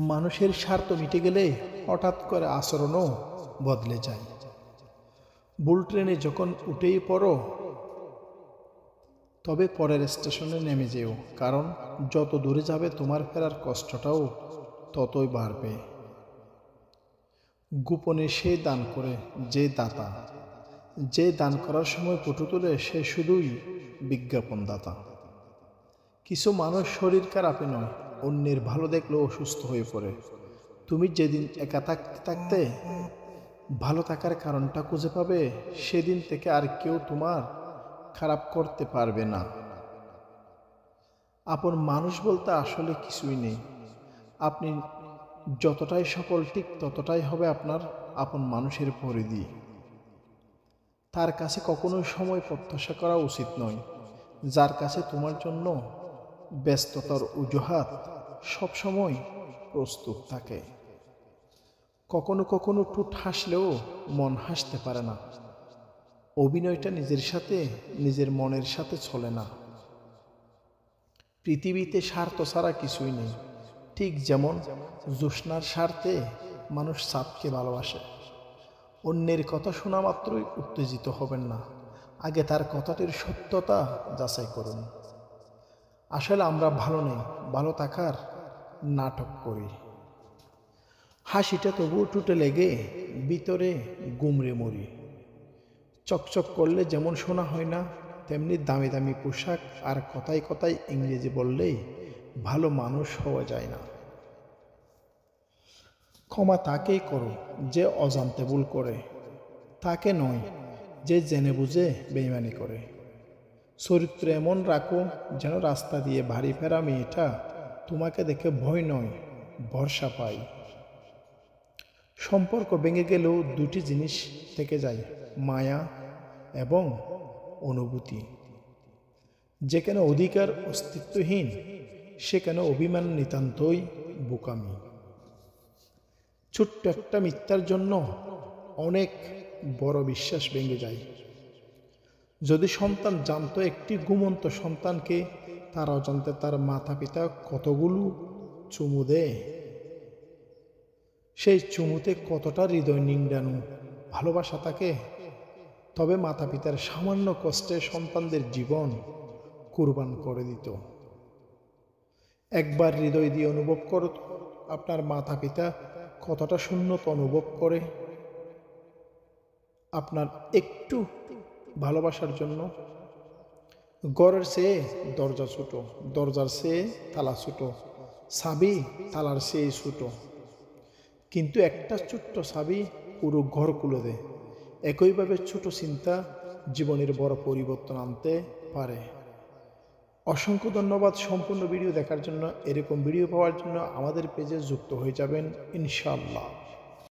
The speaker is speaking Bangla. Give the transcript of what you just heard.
মানুষের স্বার্থ মিটে গেলে হঠাৎ করে আচরণও বদলে যায়। বুল ট্রেনে যখন উঠেই পড়ো, তবে পরের স্টেশনে নেমে যেও, কারণ যত দূরে যাবে তোমার ফেরার কষ্টটাও ততই বাড়বে। গোপনে সে দান করে যে দাতা, যে দান করার সময় পটু তোলে সে শুধুই বিজ্ঞাপন দাতা। কিছু মানুষ শরীর খারাপে নয়, অন্যের ভালো দেখলেও অসুস্থ হয়ে পড়ে। তুমি যেদিন একা থাকতে থাকতে ভালো থাকার কারণটা খুঁজে পাবে, সেদিন থেকে আর কেউ তোমার খারাপ করতে পারবে না। আপন মানুষ বলতে আসলে কিছুই নেই। আপনি যতটাই সফল, ঠিক ততটাই হবে আপনার আপন মানুষের পরিধি। তার কাছে কখনোই সময় প্রত্যাশা করা উচিত নয়, যার কাছে তোমার জন্য ব্যস্ততার অজুহাত সবসময় প্রস্তুত থাকে। কখনো কখনো ঠোঁট হাসলেও মন হাসতে পারে না। অভিনয়টা নিজের সাথে, নিজের মনের সাথে চলে না। পৃথিবীতে স্বার্থ ছাড়া কিছুই নেই। ঠিক যেমন জ্যোৎস্নার স্বার্থে মানুষ চাঁদকে ভালোবাসে। অন্যের কথা শোনা মাত্রই উত্তেজিত হবেন না, আগে তার কথাটির সত্যতা যাচাই করুন। আসলে আমরা ভালো নেই, ভালো থাকার নাটক করি। হাসিটা তবুও ঠোঁটে লেগে ভিতরে গুমড়ে মরি। চকচক করলে যেমন শোনা হয় না, তেমনি দামি দামি পোশাক আর কথায় কথায় ইংরেজি বললেই ভালো মানুষ হওয়া যায় না। ক্ষমা তাকেই করো যে অজান্তে ভুল করে, তাকে নয় যে জেনে বুঝে বেইমানি করে। চরিত্র এমন রাখো যেন রাস্তা দিয়ে বাড়ি ফেরা মেয়েটা তোমাকে দেখে ভয় নয়, ভরসা পায়। সম্পর্ক ভেঙে গেলেও দুটি জিনিস থেকে যায়, মায়া এবং অনুভূতি। যেখানে অধিকার অস্তিত্বহীন, সেখানে অভিমান নিতান্তই বোকামি। ছোট্ট একটা মিথ্যার জন্য অনেক বড় বিশ্বাস ভেঙে যায়। যদি সন্তান জানতো একটি ঘুমন্ত সন্তানকে তার অজান্তে তার মাতা পিতা কতগুলো চুমু দেয়, সেই চুমুতে কতটা হৃদয় নিংড়ানো ভালোবাসা থাকে, তবে মাতা পিতার সামান্য কষ্টে সন্তানদের জীবন কুরবান করে দিত। একবার হৃদয় দিয়ে অনুভব করো আপনার মাতা পিতা কতটা শূন্যতা অনুভব করে আপনার একটু ভালোবাসার জন্য। ঘরের চেয়ে দরজা ছোট, দরজার চেয়ে তালা ছোট, চাবি তালার চেয়ে ছোট, কিন্তু একটা ছোট্ট চাবি পুরো ঘর খুলে দেয়। একইভাবে ছোট চিন্তা জীবনের বড় পরিবর্তন আনতে পারে। অসংখ্য ধন্যবাদ সম্পূর্ণ ভিডিও দেখার জন্য। এরকম ভিডিও পাওয়ার জন্য আমাদের পেজে যুক্ত হয়ে যাবেন ইনশাআল্লাহ।